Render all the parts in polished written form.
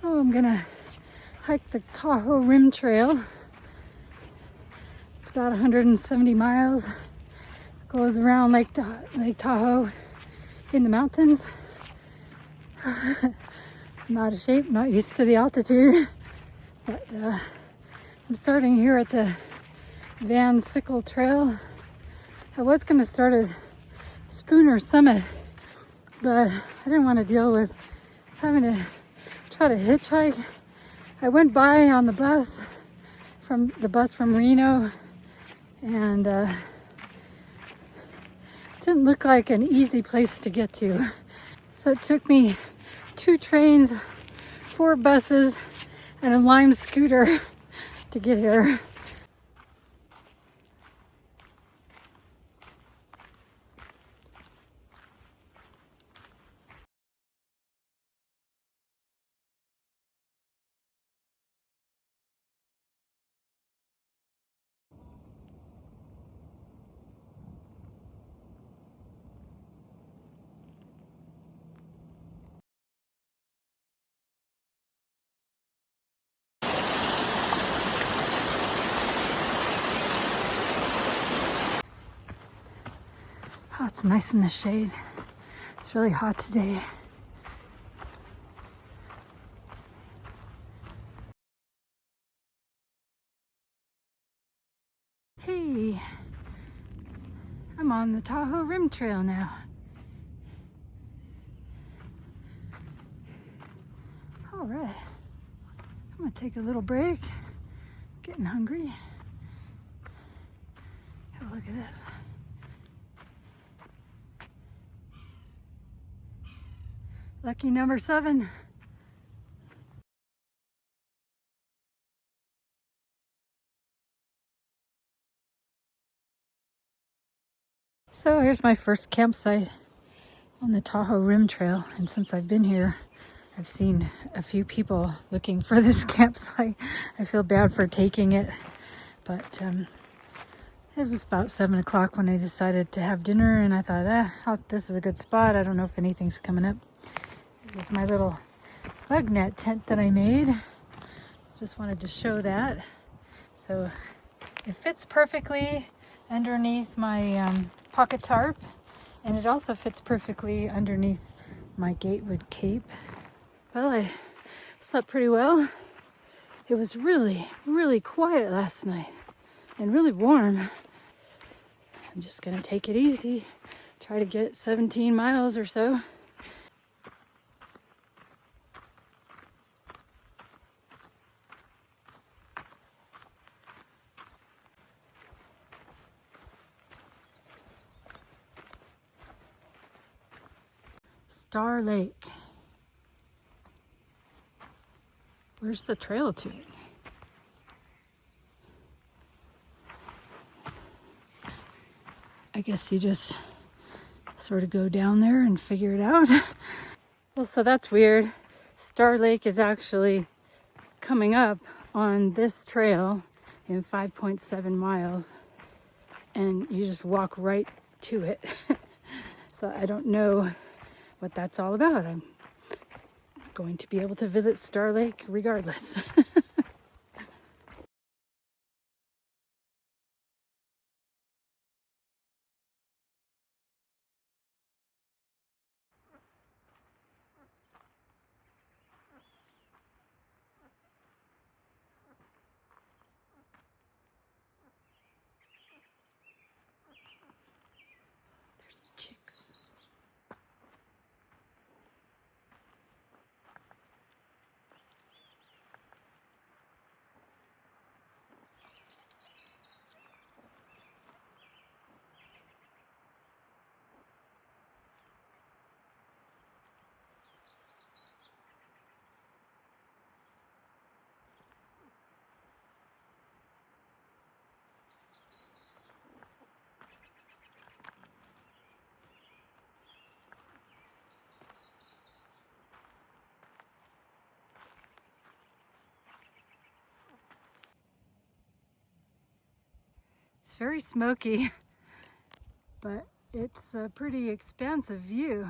So I'm gonna hike the Tahoe Rim Trail. It's about 170 miles. Goes around Lake Tahoe in the mountains. I'm out of shape, not used to the altitude. But I'm starting here at the Van Sickle Trail. I was gonna start at Spooner Summit, but I didn't want to deal with having to try to hitchhike. I went by on the bus from Reno, and it didn't look like an easy place to get to. So it took me 2 trains, 4 buses, and a Lime scooter to get here. Oh, it's nice in the shade. It's really hot today. Hey, I'm on the Tahoe Rim Trail now. All right, I'm gonna take a little break. Getting hungry. Have a look at this. Lucky number 7. So here's my first campsite on the Tahoe Rim Trail, and since I've been here, I've seen a few people looking for this campsite. I feel bad for taking it, but it was about 7 o'clock when I decided to have dinner, and I thought, this is a good spot. I don't know if anything's coming up. This is my little bug net tent that I made. Just wanted to show that. So it fits perfectly underneath my pocket tarp, and it also fits perfectly underneath my gatewood cape. Well, I slept pretty well. It was really, really quiet last night and really warm. I'm just gonna take it easy, try to get 17 miles or so. Star Lake. Where's the trail to it? I guess you just sort of go down there and figure it out. Well, so that's weird. Star Lake is actually coming up on this trail in 5.7 miles, and you just walk right to it. So I don't know what that's all about. I'm going to be able to visit Star Lake regardless. There's chicks. It's very smoky, but it's a pretty expansive view.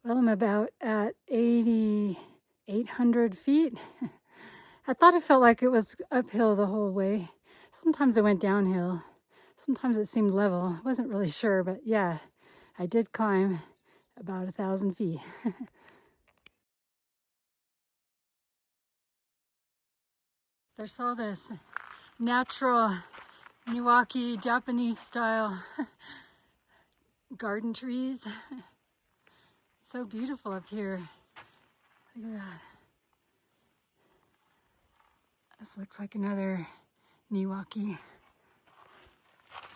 Well, I'm about at 8,800 feet. I thought it felt like it was uphill the whole way. Sometimes it went downhill. Sometimes it seemed level. I wasn't really sure, but yeah, I did climb about 1,000 feet. There's all this natural Niwaki Japanese style garden trees. So beautiful up here. Look at that. This looks like another Niwaki.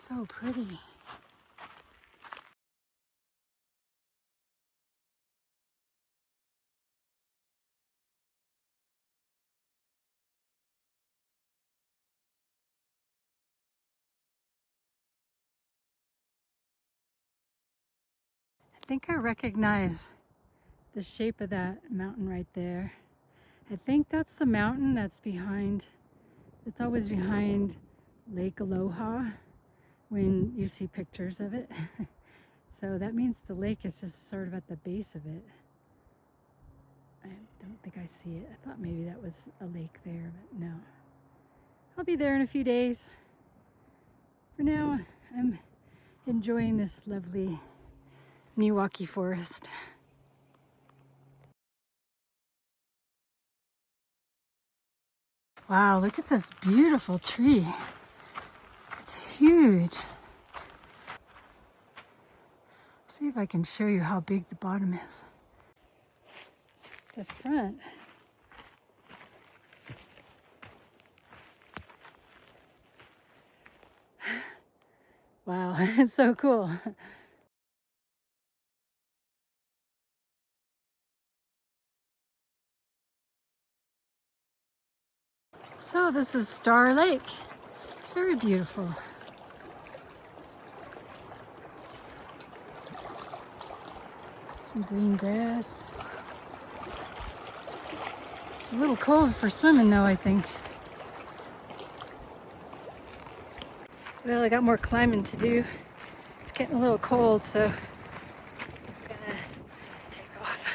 So pretty. I think I recognize the shape of that mountain right there. I think that's the mountain that's behind, it's always behind Lake Aloha when you see pictures of it. So that means the lake is just sort of at the base of it. I don't think I see it. I thought maybe that was a lake there, but no. I'll be there in a few days. For now, I'm enjoying this lovely Niwaki forest. Wow, look at this beautiful tree. It's huge. See if I can show you how big the bottom is. The front. Wow, it's so cool. So this is Star Lake. It's very beautiful. Some green grass. It's a little cold for swimming though, I think. Well, I got more climbing to do. It's getting a little cold, so I'm gonna take off.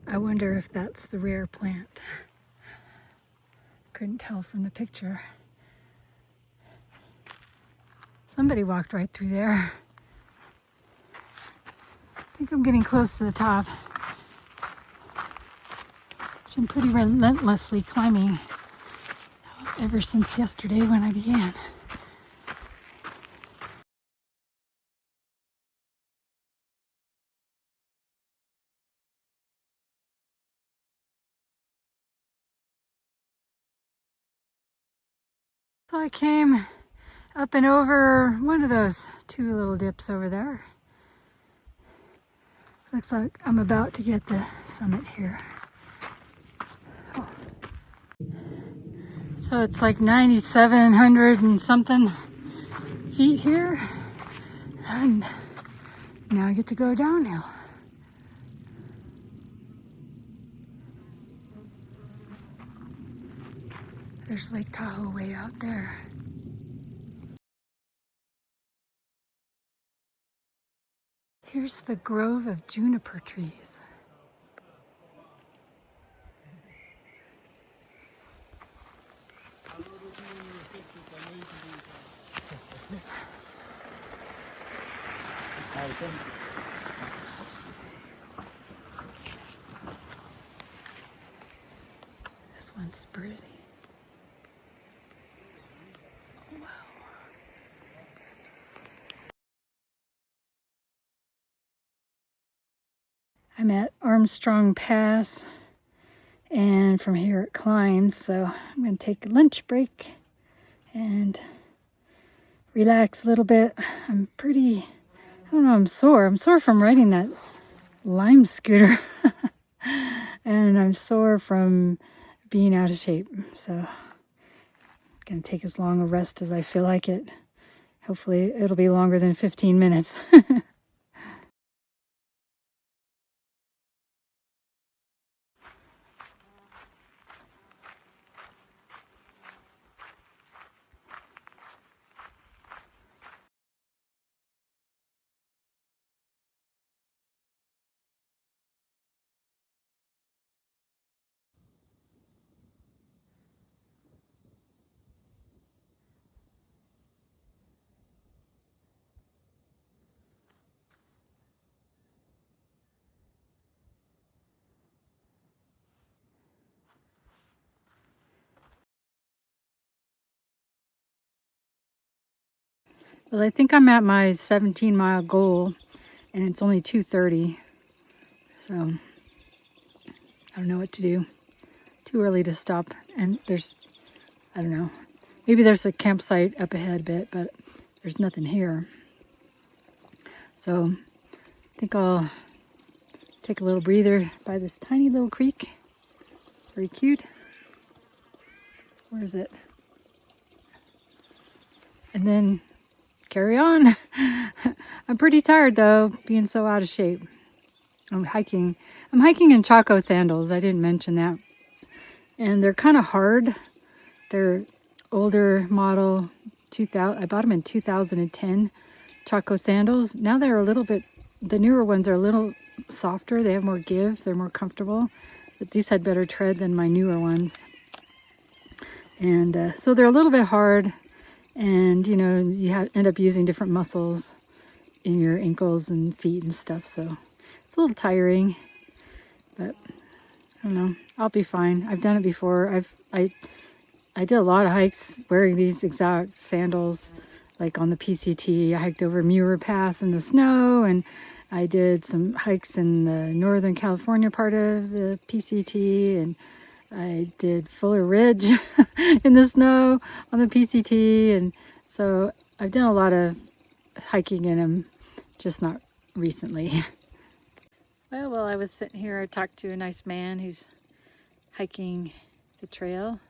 I wonder if that's the rare plant. Couldn't tell from the picture. Somebody walked right through there. I think I'm getting close to the top. It's been pretty relentlessly climbing ever since yesterday when I began. So I came up and over one of those two little dips over there. Looks like I'm about to get the summit here. Oh. So it's like 9,700 and something feet here. And now I get to go downhill. There's Lake Tahoe way out there. Here's the grove of juniper trees. This one's pretty. Wow. I'm at Armstrong Pass, and from here it climbs, so I'm going to take a lunch break and relax a little bit. I'm pretty, I don't know, I'm sore. I'm sore from riding that Lime scooter. And I'm sore from being out of shape. So I'm gonna take as long a rest as I feel like it. Hopefully it'll be longer than 15 minutes. Well, I think I'm at my 17-mile goal, and it's only 2:30, so I don't know what to do. Too early to stop, and I don't know, maybe there's a campsite up ahead a bit, but there's nothing here. So I think I'll take a little breather by this tiny little creek. It's very cute. Where is it? And then carry on. I'm pretty tired though, being so out of shape. I'm hiking in Chaco sandals. I didn't mention that. And they're kind of hard. They're older model 2000. I bought them in 2010 Chaco sandals. Now they're a little bit, the newer ones are a little softer. They have more give. They're more comfortable. But these had better tread than my newer ones. And so they're a little bit hard. And, you know, you end up using different muscles in your ankles and feet and stuff. So it's a little tiring. But I don't know. I'll be fine. I've done it before. I did a lot of hikes wearing these exact sandals, like on the PCT. I hiked over Muir Pass in the snow, and I did some hikes in the Northern California part of the PCT, and I did Fuller Ridge in the snow on the PCT, and so I've done a lot of hiking in them, just not recently. Well, while I was sitting here, I talked to a nice man who's hiking the trail.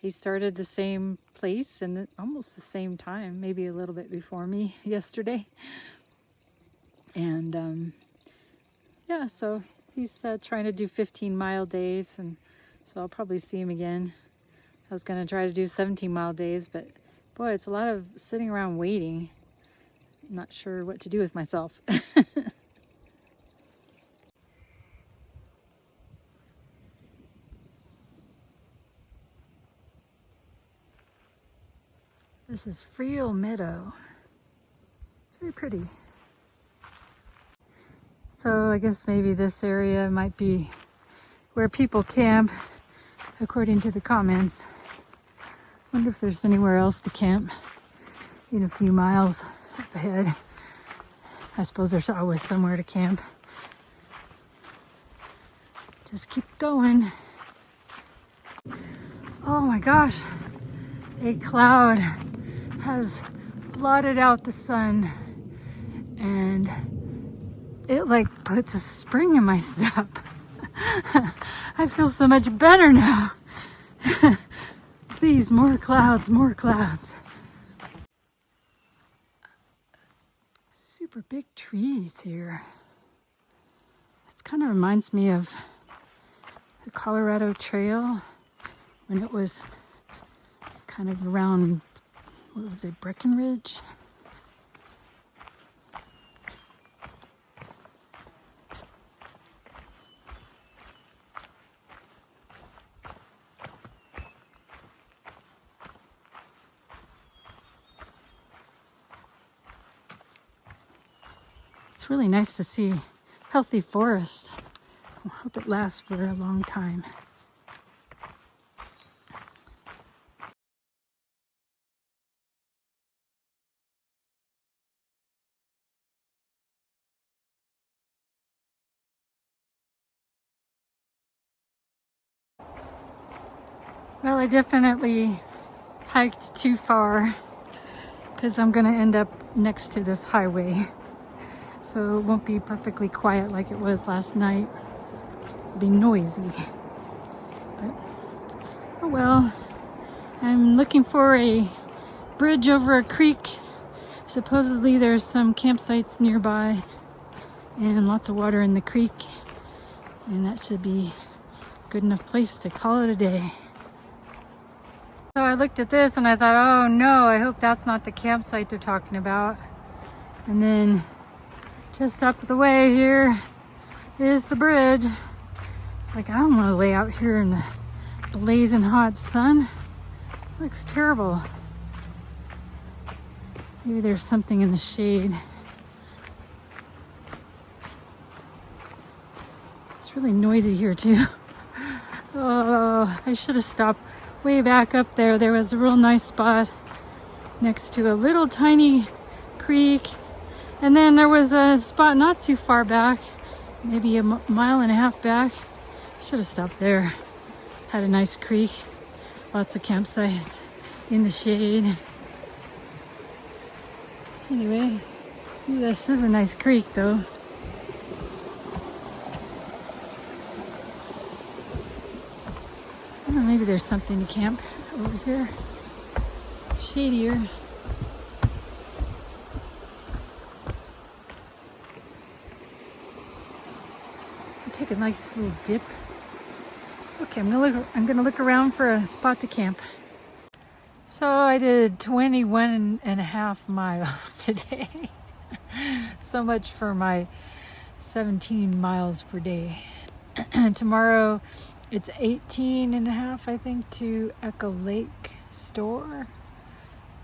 He started the same place and almost the same time, maybe a little bit before me yesterday. And yeah, so he's trying to do 15-mile days, and so I'll probably see him again. I was going to try to do 17-mile days, but boy, it's a lot of sitting around waiting. Not sure what to do with myself. This is Friel Meadow. It's very pretty. So I guess maybe this area might be where people camp, according to the comments. Wonder if there's anywhere else to camp in a few miles up ahead. I suppose there's always somewhere to camp. Just keep going. Oh my gosh, a cloud has blotted out the sun, and it like puts a spring in my step. I feel so much better now. Please, more clouds, more clouds. Super big trees here. It kind of reminds me of the Colorado Trail when it was kind of around, what was it, Breckenridge? It's really nice to see healthy forest. I hope it lasts for a long time. Well, I definitely hiked too far because I'm going to end up next to this highway. So it won't be perfectly quiet like it was last night. It'll be noisy. But Oh well, I'm looking for a bridge over a creek. Supposedly there's some campsites nearby and lots of water in the creek, and that should be a good enough place to call it a day. So I looked at this and I thought, oh no, I hope that's not the campsite they're talking about. And then just up the way here is the bridge. It's like, I don't want to lay out here in the blazing hot sun. It looks terrible. Maybe there's something in the shade. It's really noisy here too. Oh, I should have stopped way back up there. There was a real nice spot next to a little tiny creek. And then there was a spot not too far back, maybe a mile and a half back. Should have stopped there. Had a nice creek, lots of campsites in the shade. Anyway, this is a nice creek though. I don't know, maybe there's something to camp over here. Shadier. Take a nice little dip. Okay, I'm gonna look around for a spot to camp. So I did 21.5 miles today. So much for my 17 miles per day. Tomorrow it's 18.5, I think, to Echo Lake store.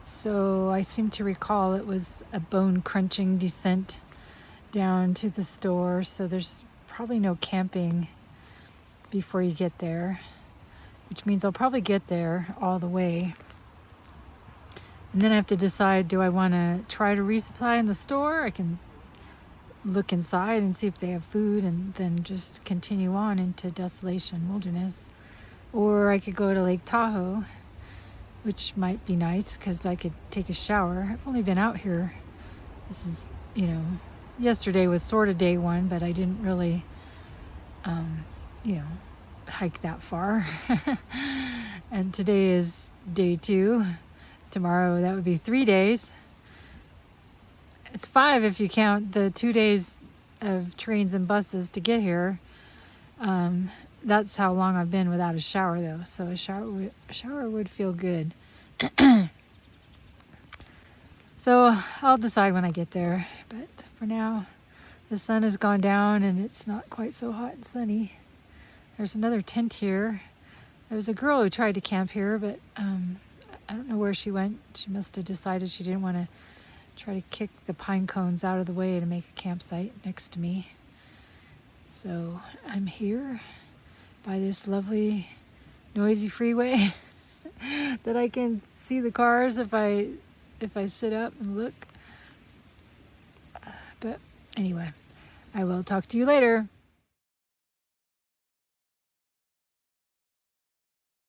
So I seem to recall it was a bone-crunching descent down to the store. So there's probably no camping before you get there, which means I'll probably get there all the way. And then I have to decide, do I want to try to resupply in the store? I can look inside and see if they have food and then just continue on into Desolation Wilderness. Or I could go to Lake Tahoe, which might be nice because I could take a shower. I've only been out here. This is, yesterday was sort of day one, but I didn't really, hike that far. And today is day 2. Tomorrow, that would be 3 days. It's 5 if you count the 2 days of trains and buses to get here. That's how long I've been without a shower, though. So a shower would feel good. So I'll decide when I get there. But for now, the sun has gone down and it's not quite so hot and sunny. There's another tent here. There was a girl who tried to camp here, but I don't know where she went. She must have decided she didn't want to try to kick the pine cones out of the way to make a campsite next to me. So I'm here by this lovely noisy freeway that I can see the cars if I sit up and look. But anyway, I will talk to you later.